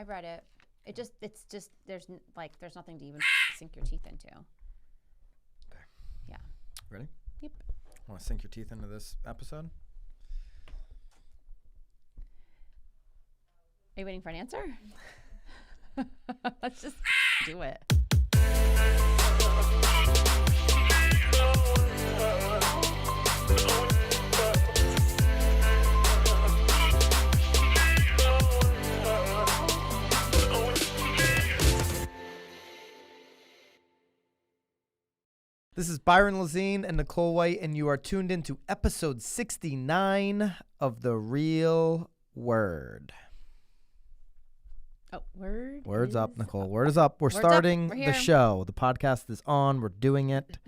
I've read it. It's just there's nothing to even sink your teeth into. Okay. Yeah. Ready? Yep. Want to sink your teeth into this episode? Are you waiting for an answer? Let's just do it. This is Byron and Nicole White, and you are tuned into episode 69 of The Real Word. Oh, word. Word's up, Nicole. Word is up. We're starting the show. The podcast is on. We're doing it.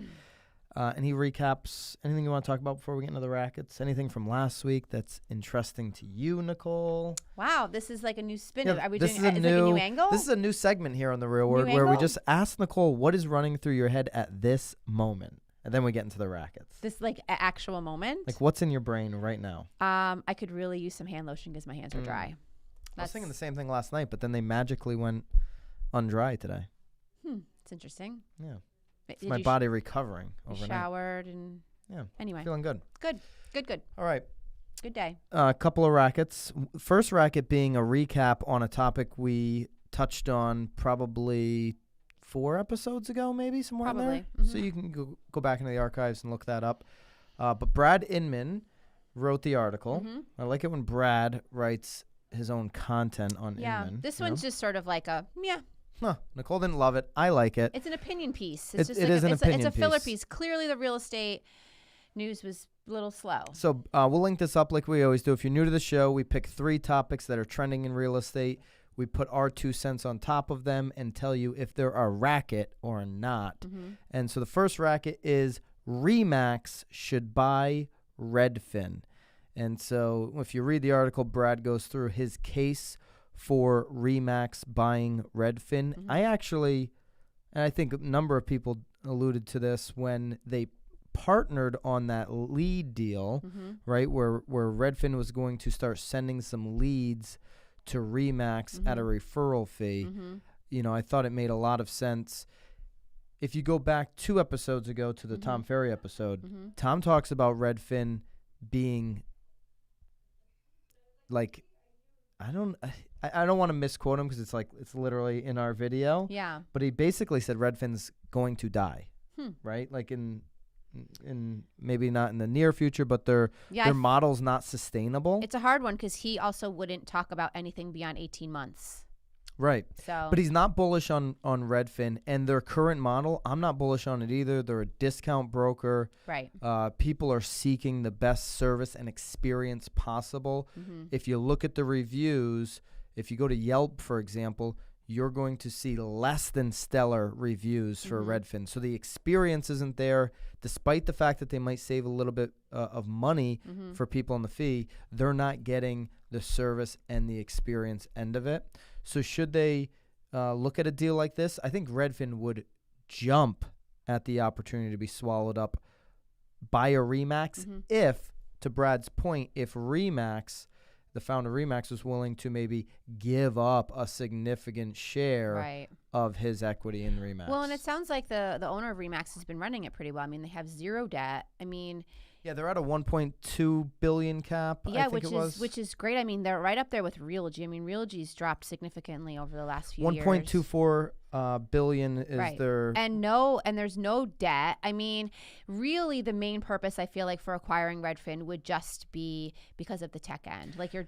Any recaps? Anything you want to talk about before we get into the Rackets? Anything from last week that's interesting to you, Nicole? Wow, this is like a new spin. Yeah, Are we this doing is like a new angle? This is a new segment here on The Real Word New where we angle? just ask Nicole what is running through your head at this moment. And then we get into the Rackets. This like actual moment. Like what's in your brain right now? I could really use some hand lotion because my hands are dry. I was thinking the same thing last night, but then they magically went undry today. It's interesting. Yeah. It's Did my you body recovering overnight. showered and anyway. Feeling good. Good. All right. Good day. A couple of Rackets. First racket being a recap on a topic we touched on probably 4 episodes ago, maybe somewhere in there. Mm-hmm. So you can go back into the archives and look that up. But Brad Inman wrote the article. Mm-hmm. I like it when Brad writes his own content on Inman. This one's just sort of like a Nicole didn't love it. I like it. It's an opinion piece. It is an opinion It's a filler piece. piece. Clearly, the real estate news was a little slow. So we'll link this up like we always do. If you're new to the show, we pick 3 topics that are trending in real estate. We put our 2 cents on top of them and tell you if they're a racket or not. Mm-hmm. And so the first racket is RE/MAX should buy Redfin. And so if you read the article, Brad goes through his case for RE/MAX buying Redfin. Mm-hmm. And I think a number of people alluded to this when they partnered on that lead deal, right, where Redfin was going to start sending some leads to RE/MAX at a referral fee. You know, I thought it made a lot of sense. If you go back 2 episodes ago to the Tom Ferry episode, Tom talks about Redfin being like, I don't want to misquote him because it's literally in our video. Yeah. But he basically said Redfin's going to die, right? Like in maybe not in the near future, but their model's not sustainable. It's a hard one because he also wouldn't talk about anything beyond 18 months. Right. So, but he's not bullish on Redfin, and their current model, I'm not bullish on it either. They're a discount broker. Right. People are seeking the best service and experience possible. If you look at the reviews, if you go to Yelp, for example, you're going to see less than stellar reviews for Redfin. So the experience isn't there. Despite the fact that they might save a little bit of money for people on the fee, they're not getting the service and the experience end of it. So should they look at a deal like this? I think Redfin would jump at the opportunity to be swallowed up by a RE/MAX if, to Brad's point, if RE/MAX, the founder of RE/MAX, was willing to maybe give up a significant share of his equity in RE/MAX. Well, and it sounds like the owner of RE/MAX has been running it pretty well. I mean, they have 0 debt. I mean, yeah, they're at a $1.2 billion cap. Yeah, I think which is great. I mean, they're right up there with Realogy. I mean, Realogy's dropped significantly over the last few years. $1.24 billion is their and there's no debt. I mean, really, the main purpose I feel like for acquiring Redfin would just be because of the tech end. Like you're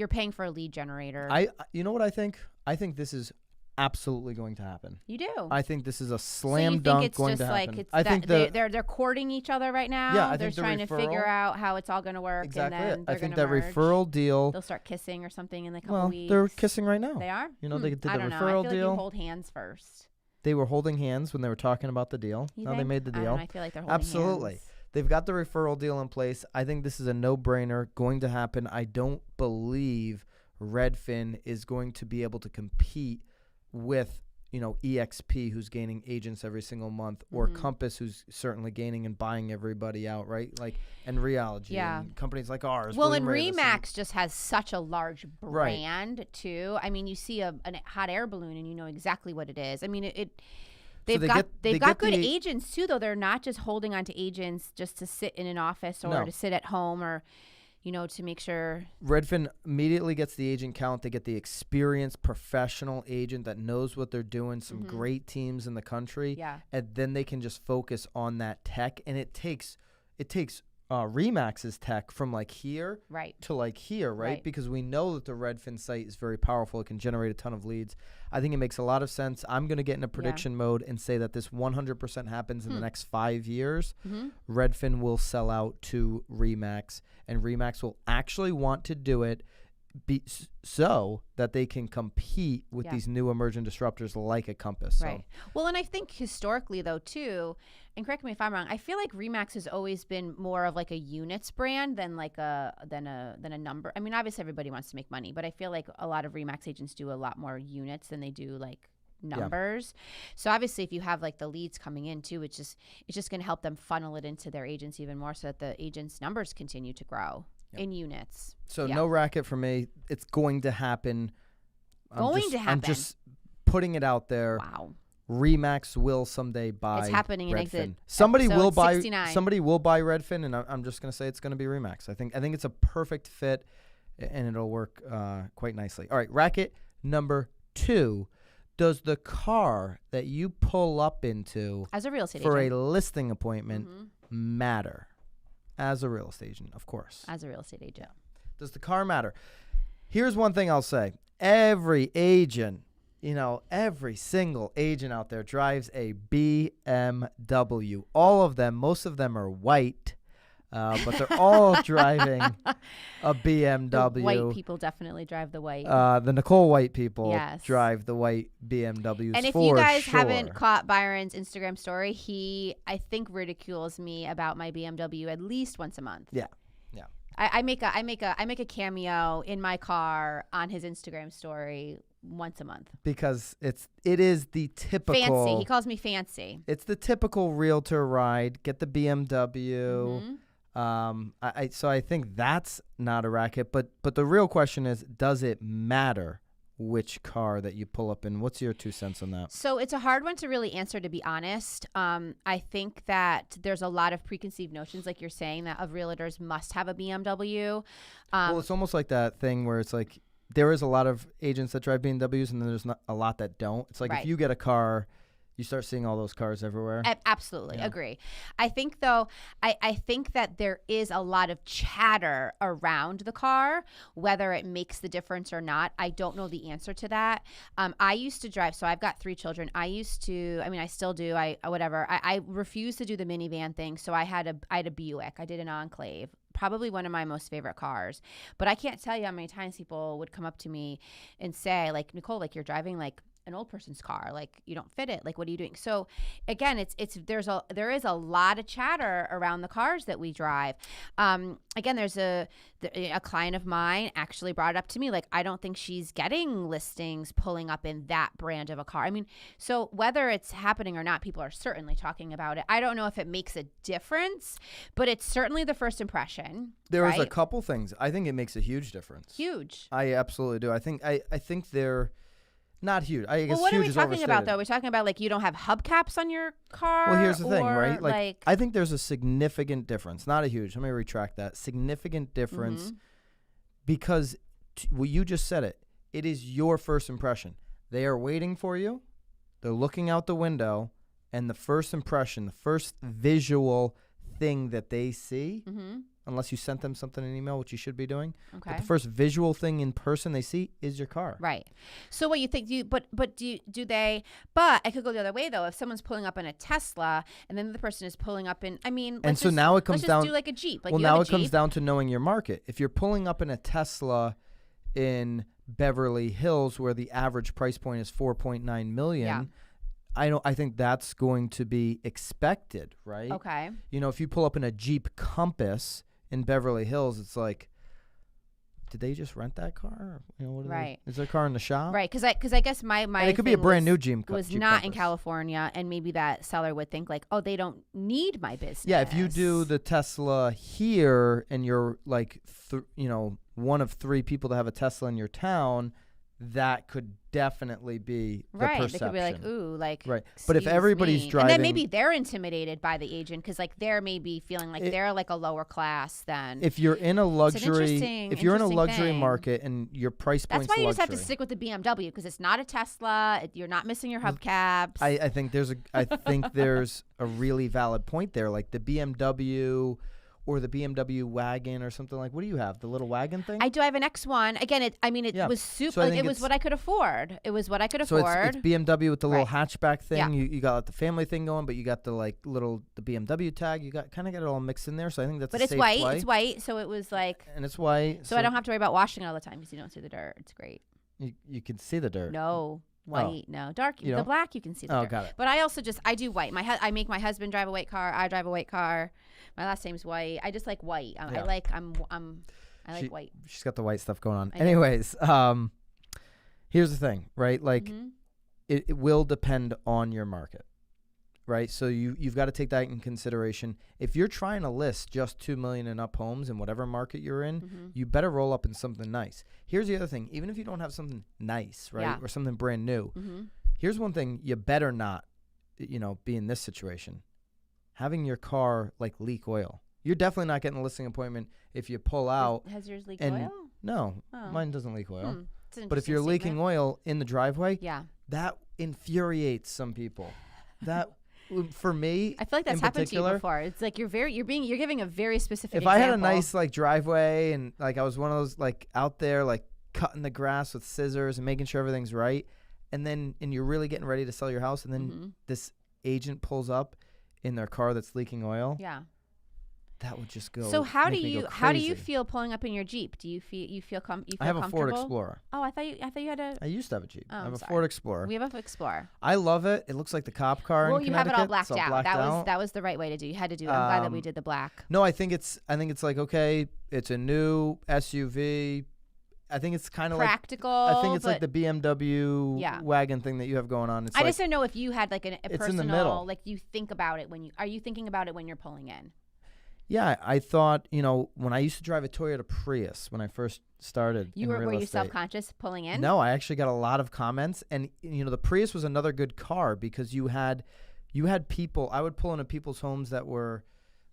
paying for a lead generator. You know what I think? I think this is absolutely going to happen. You do? I think this is a slam dunk going to happen. I think they're courting each other right now. Yeah, they're trying to figure out how it's all going to work. Exactly. And then I think that referral deal. They'll start kissing or something in a couple weeks. They're kissing right now. They are. You know, they did the I don't referral know. I feel deal. like you hold hands first. They were holding hands when they were talking about the deal. Now they made the deal. I feel like they're holding hands. They've got the referral deal in place. I think this is a no-brainer going to happen. I don't believe Redfin is going to be able to compete with EXP, who's gaining agents every single month, or Compass, who's certainly gaining and buying everybody out, right? Like, and Realgy, and companies like ours. Well, William and Ravis, Remax just has such a large brand too. I mean, you see a hot air balloon and you know exactly what it is. I mean, they've got good agents too, though. They're not just holding on to agents just to sit in an office or to sit at home or, to make sure. Redfin immediately gets the agent count. They get the experienced professional agent that knows what they're doing, some great teams in the country. Yeah. And then they can just focus on that tech. And it takes Remax's tech from like here to like here, right? Because we know that the Redfin site is very powerful. It can generate a ton of leads. I think it makes a lot of sense. I'm going to get in a prediction mode and say that this 100% happens in the next 5 years. Redfin will sell out to Remax, and Remax will actually want to do it so that they can compete with these new emerging disruptors like a Compass. Right. Well, and I think historically, though, too, and correct me if I'm wrong, I feel like Remax has always been more of like a units brand than like a number. I mean, obviously everybody wants to make money, but I feel like a lot of Remax agents do a lot more units than they do like numbers. So obviously if you have like the leads coming in too, it's just going to help them funnel it into their agents even more so that the agents' numbers continue to grow in units. So no racket for me. It's going to happen. I'm just putting it out there. Wow. Remax will someday buy. It's happening in Redfin. exit. Somebody will buy. 69. Somebody will buy Redfin, and I'm just going to say it's going to be Remax. I think it's a perfect fit, and it'll work quite nicely. All right, racket number 2. Does the car that you pull up into as a real estate for agent a listing appointment matter? As a real estate agent, of course. As a real estate agent. Does the car matter? Here's one thing I'll say. Every agent, every single agent out there drives a BMW. All of them, most of them are white, but they're all driving a BMW. The white people definitely drive the white. The Nicole white people drive the white BMWs. And if you guys haven't caught Byron's Instagram story, he, I think, ridicules me about my BMW at least once a month. Yeah. I make a cameo in my car on his Instagram story once a month because it is the typical fancy. He calls me fancy. It's the typical realtor ride. Get the BMW. So I think that's not a racket, but the real question is, does it matter which car that you pull up in? What's your 2 cents on that? So it's a hard one to really answer, to be honest. I think that there's a lot of preconceived notions, like you're saying, that of realtors must have a BMW. Well, it's almost like that thing where it's like there is a lot of agents that drive BMWs and then there's not a lot that don't. It's like if you get a car, you start seeing all those cars everywhere. Absolutely. Agree. I think, though, I think that there is a lot of chatter around the car, whether it makes the difference or not. I don't know the answer to that. I used to drive. So I've got 3 children. I still do. I refuse to do the minivan thing. So I had a Buick. I did an Enclave. Probably one of my most favorite cars. But I can't tell you how many times people would come up to me and say, like, Nicole, like, you're driving like an old person's car, like you don't fit it, like what are you doing? So again, there is a lot of chatter around the cars that we drive. Again, there's a client of mine actually brought it up to me, like I don't think she's getting listings pulling up in that brand of a car. I mean, so whether it's happening or not, people are certainly talking about it. I don't know if it makes a difference, but it's certainly the first impression. There is a couple things. I think it makes a huge difference. Huge. I absolutely do. I think they're not huge. I guess what are huge we talking about, though? We're talking about like you don't have hubcaps on your car? Well, here's the thing, right? Like I think there's a significant difference. Not a huge. Let me retract that. Significant difference because well, you just said it. It is your first impression. They are waiting for you. They're looking out the window, and the first impression, the first visual thing that they see, unless you sent them something in an email, which you should be doing. Okay. But the first visual thing in person they see is your car. Right. So what you think? But I could go the other way though. If someone's pulling up in a Tesla and then the person is pulling up in, now it comes down. Do like a Jeep. Like well, now it comes down to knowing your market. If you're pulling up in a Tesla in Beverly Hills, where the average price point is $4.9 million. Yeah. I think that's going to be expected, right? Okay. If you pull up in a Jeep Compass in Beverly Hills, it's like did they just rent that car? What are Right. is their car in the shop? Right, because I guess my And it could be a thing brand new Jeep. was Jeep not in Compass. California, and maybe that seller would think like, oh, they don't need my business. Yeah, if you do the Tesla here and you're like, one of 3 people to have a Tesla in your town, that could definitely be the right. perception. They could be like, ooh, like, right. But if excuse everybody's me. driving, and then maybe they're intimidated by the agent because like they're maybe feeling like they're like a lower class than. if you're in a luxury, if you're in a luxury market and your price point's that's why you luxury, just have to stick with the BMW because it's not a Tesla. You're not missing your hubcaps. I think there's a really valid point there. Like the BMW or the BMW wagon or something like. What do you have? The little wagon thing? I do. I have an X1. Again, it was super. So it was what I could afford. It was what I could afford. So it's BMW with the little hatchback thing. Yeah. You got like the family thing going, but you got the like the BMW tag. You got kind of got it all mixed in there. So I think that's. But a it's safe white. play. It's white. So it was like. And it's white. So I don't have to worry about washing it all the time because you don't see the dirt. It's great. You can see the dirt. No. White, no. Dark, You the don't? black you can see the dirt. Got it. But I also I do white. I make my husband drive a white car. I drive a white car. My last name's White. I just like white. I like white. She's got the white stuff going on. I do. Anyways, here's the thing, right? Like it will depend on your market. Right, so you've got to take that in consideration. If you're trying to list just 2 million and up homes in whatever market you're in, you better roll up in something nice. Here's the other thing: even if you don't have something nice, right, or something brand new, here's one thing you better not, be in this situation: having your car like leak oil. You're definitely not getting a listing appointment if you pull out. Has yours leaked and oil? No, mine doesn't leak oil. But if you're you're leaking oil in the driveway, yeah, that infuriates some people. That. For me, I feel like that's happened to you before. It's like you're giving a very specific example. I had a nice like driveway and like I was one of those like out there like cutting the grass with scissors and making sure everything's right, and you're really getting ready to sell your house, and then this agent pulls up in their car that's leaking oil. Yeah. That would just go. So how do you feel pulling up in your Jeep? Do you feel comfortable? I have a Ford Explorer. Oh, I thought you had a. I used to have a Jeep. Oh, I have a sorry. Ford Explorer. We have a Explorer. I love it. It looks like the cop car. Well, in you have it all Connecticut. blacked It's all out. That was the right way to do. You had to do it. I'm glad that we did the black. No, I think it's like okay, it's a new SUV. I think it's kind of practical. I think it's like the BMW wagon thing that you have going on. I just don't know if you had like a it's personal, in the middle. like you think about it are you thinking about it when you're pulling in? Yeah, I thought, when I used to drive a Toyota Prius when I first started in real Were you estate, self-conscious pulling in? No, I actually got a lot of comments, and the Prius was another good car because you had people. I would pull into people's homes that were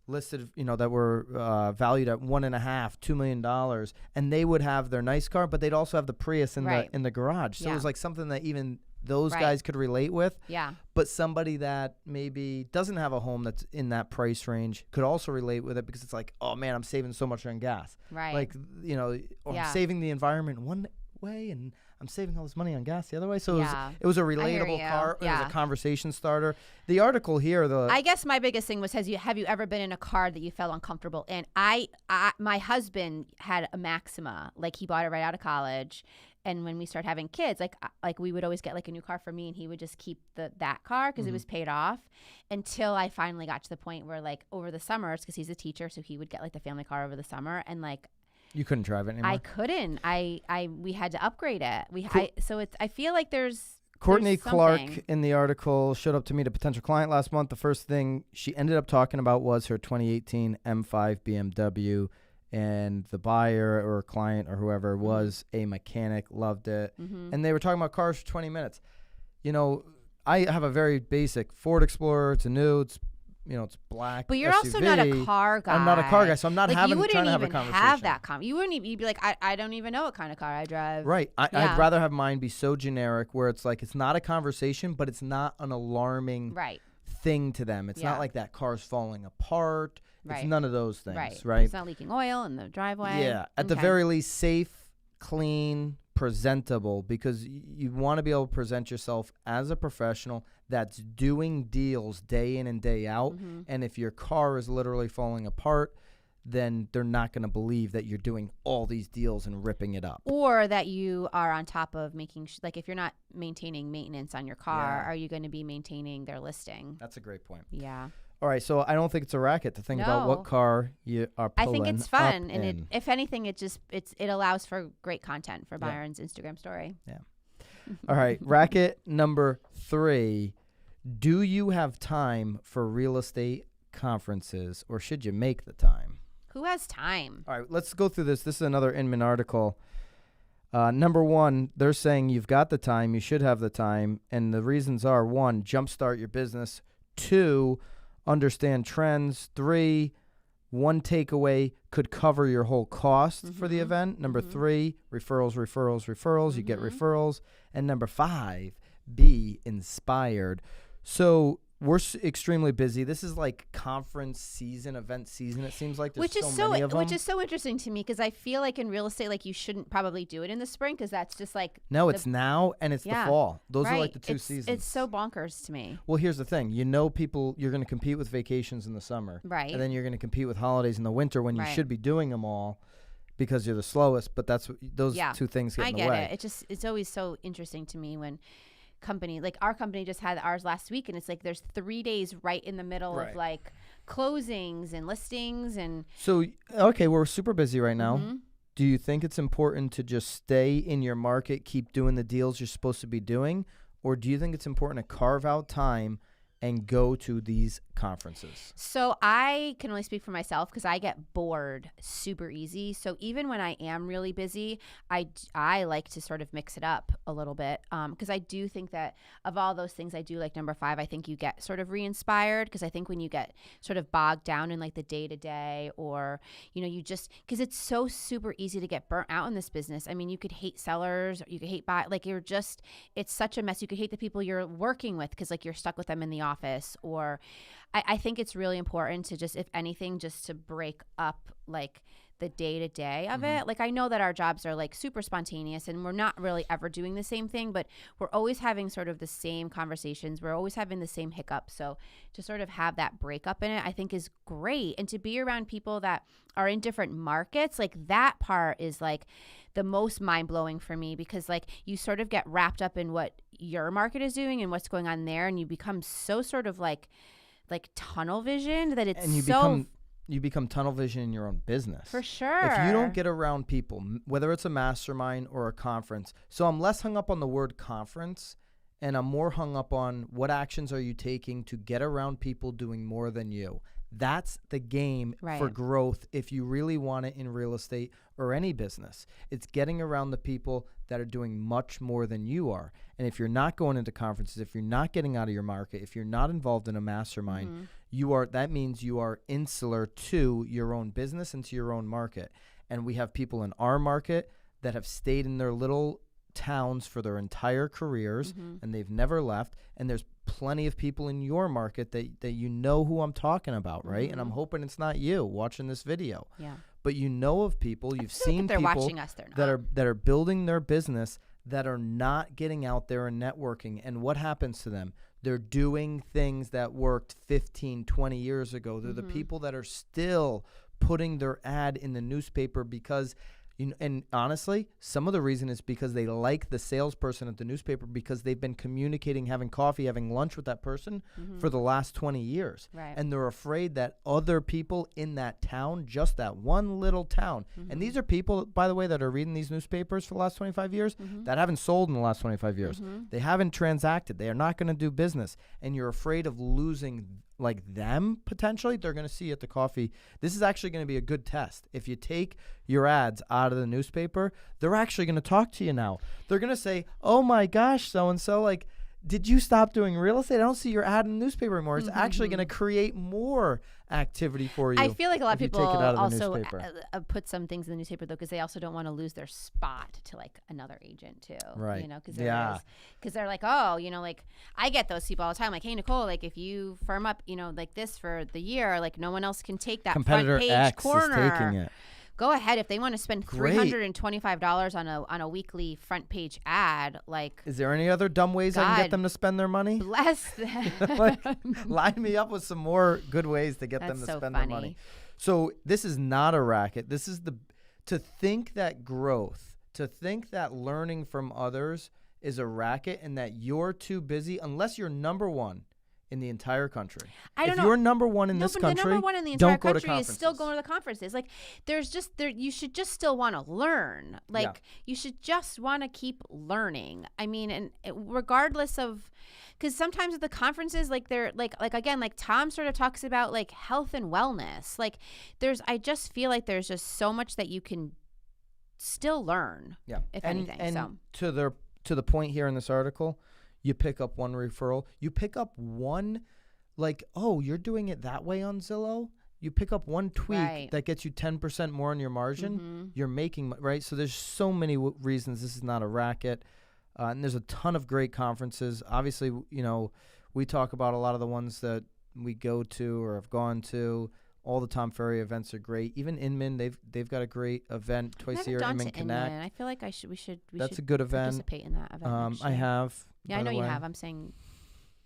listed, that were valued at $1.5–2 million, and they would have their nice car, but they'd also have the Prius in the garage. So it was like something that even those guys could relate with. Yeah. But somebody that maybe doesn't have a home that's in that price range could also relate with it because it's like, oh man, I'm saving so much on gas. Right. Like, I'm saving the environment one way and I'm saving all this money on gas the other way. So it was a relatable car. It was a conversation starter. The article here, I guess my biggest thing was, have you ever been in a car that you felt uncomfortable in? My husband had a Maxima, like he bought it right out of college. And when we started having kids, like we would always get like a new car for me, and he would just keep that car because it was paid off. Until I finally got to the point where like over the summers, because he's a teacher, so he would get like the family car over the summer, and like you couldn't drive it anymore. I couldn't. We had to upgrade it. I feel like there's. Courtney there's Clark in the article showed up to meet a potential client last month. The first thing she ended up talking about was her 2018 M5 BMW. And the buyer or client or whoever was a mechanic, loved it. And they were talking about cars for 20 minutes. I have a very basic Ford Explorer. It's a new, it's black. But you're SUV. also not a car guy. I'm not a car guy, so I'm not trying to have a conversation. You wouldn't even have that you wouldn't even, you'd be like, I don't even know what kind of car I drive. Right. I'd rather have mine be so generic where it's like, it's not a conversation, but it's not an alarming thing to them. It's not like that car's falling apart. It's none of those things, right? It's not leaking oil in the driveway. Yeah, at the very least, safe, clean, presentable, because you want to be able to present yourself as a professional that's doing deals day in and day out. And if your car is literally falling apart, then they're not going to believe that you're doing all these deals and ripping it up. Or that you are on top of making, like if you're not maintaining maintenance on your car, are you going to be maintaining their listing? That's a great point. Yeah. All right, so I don't think it's a racket to think about what No. car you are I pulling think it's fun, up and in. if anything, it allows for great content for Byron's Instagram story. Yeah. All right, racket number 3. Do you have time for real estate conferences, or should you make the time? Who has time? All right, let's go through this. This is another Inman article. Number 1, they're saying you've got the time, you should have the time, and the reasons are: 1, jumpstart your business; 2, understand trends; 3, one takeaway could cover your whole cost for the event; number 3, referrals. You get referrals; and number 5, be inspired. So we're extremely busy. This is like conference season, event season. It seems like there's so many of them. Which is so interesting to me, because I feel like in real estate, like, you shouldn't probably do it in the spring, because that's just like it's now and it's the fall. Those are like the two seasons. It's so bonkers to me. Well, here's the thing. People, you're going to compete with vacations in the summer. Right. And then you're going to compete with holidays in the winter when you should be doing them all because you're the slowest. But those two things get in the way. I get it. It's always so interesting to me when our company just had ours last week, and it's like there's 3 days right in the middle of like closings and listings. And so, okay, we're super busy right now. Do you think it's important to just stay in your market, keep doing the deals you're supposed to be doing? Or do you think it's important to carve out time and go to these conferences? So I can only speak for myself, because I get bored super easy. So even when I am really busy, I like to sort of mix it up a little bit, because I do think that of all those things, I do like number 5. I think you get sort of re-inspired, because I think when you get sort of bogged down in like the day-to-day, or, you just, because it's so super easy to get burnt out in this business. I mean, you could hate sellers, or you could hate like it's such a mess. You could hate the people you're working with, because like you're stuck with them in the office. Or I think it's really important to just, if anything, just to break up like the day-to-day of it. Like, I know that our jobs are like super spontaneous, and we're not really ever doing the same thing, but we're always having sort of the same conversations. We're always having the same hiccups. So to sort of have that breakup in it, I think is great. And to be around people that are in different markets, like that part is like the most mind-blowing for me, because like you sort of get wrapped up in what your market is doing and what's going on there, and you become so sort of like tunnel vision that it's you become tunnel vision in your own business. For sure. If you don't get around people, whether it's a mastermind or a conference. So I'm less hung up on the word conference, and I'm more hung up on what actions are you taking to get around people doing more than you. That's the game for growth if you really want it in real estate or any business. It's getting around the people that are doing much more than you are. And if you're not going into conferences, if you're not getting out of your market, if you're not involved in a mastermind, that means you are insular to your own business and to your own market. And we have people in our market that have stayed in their little towns for their entire careers, and they've never left. And there's plenty of people in your market that you know who I'm talking about, right? And I'm hoping it's not you watching this video. Yeah. But you know of people, you've seen they're people watching us, they're not. that are building their business, that are not getting out there and networking. And what happens to them? They're doing things that worked 15, 20 years ago. They're the people that are still putting their ad in the newspaper because and honestly, some of the reason is because they like the salesperson at the newspaper, because they've been communicating, having coffee, having lunch with that person for the last 20 years. Right. And they're afraid that other people in that town, just that one little town, and these are people, by the way, that are reading these newspapers for the last 25 years that haven't sold in the last 25 years. They haven't transacted. They are not going to do business. And you're afraid of losing like them potentially. They're going to see you at the coffee. This is actually going to be a good test. If you take your ads out of the newspaper, they're actually going to talk to you now. They're going to say, oh my gosh, so-and-so, like, did you stop doing real estate? I don't see your ad in the newspaper anymore. It's actually going to create more activity for you. I feel like a lot of people also newspaper. Put some things in the newspaper, though, because they also don't want to lose their spot to like another agent too. Right. Because they're like, oh, like I get those people all the time. Like, hey, Nicole, like if you firm up, like this for the year, like no one else can take that competitor front page X corner. Is taking it. Go ahead if they want to spend $325 on a weekly front page ad. Like, is there any other dumb ways I can get them to spend their money? Bless them. Line me up with some more good ways to get them to spend their money. So this is not a racket. This is to think that growth, to think that learning from others is a racket, and that you're too busy, unless you're number one in the entire country. I don't if know. you're number one in this but country, the number one in the entire don't go to country is still conferences. going to the conferences. Like, you should just still want to learn. Like, you should just want to keep learning. I mean, and regardless of, because sometimes at the conferences, like they're like again, like Tom sort of talks about like health and wellness. Like, I just feel like there's just so much that you can still learn. Yeah. If and, anything. And So to the point here in this article, you pick up one referral. You pick up one, like, oh, you're doing it that way on Zillow. You pick up one tweak that gets you 10% more on your margin. You're making, right? So there's so many reasons this is not a racket. And there's a ton of great conferences. Obviously, you know, we talk about a lot of the ones that we go to or have gone to. All the Tom Ferry events are great. Even Inman, they've got a great event twice a year. Inman Connect. I feel like we should. That's a good event. Participate in that event. I have. Yeah, I know you have. I'm saying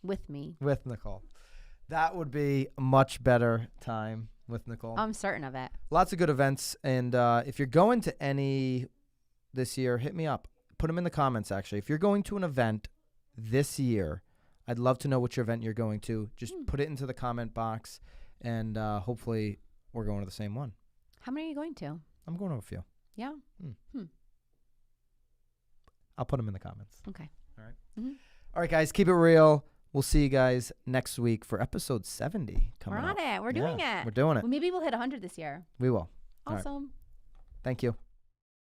with me. With Nicole. That would be a much better time with Nicole. I'm certain of it. Lots of good events. And if you're going to any this year, hit me up. Put them in the comments, actually. If you're going to an event this year, I'd love to know which event you're going to. Just put it into the comment box. And hopefully we're going to the same one. How many are you going to? I'm going to a few. Yeah? I'll put them in the comments. Okay. All right. All right, guys. Keep it real. We'll see you guys next week for episode 70 coming up. We're on it. We're doing it. We're doing it. Well, maybe we'll hit 100 this year. We will. Awesome. All right. Thank you.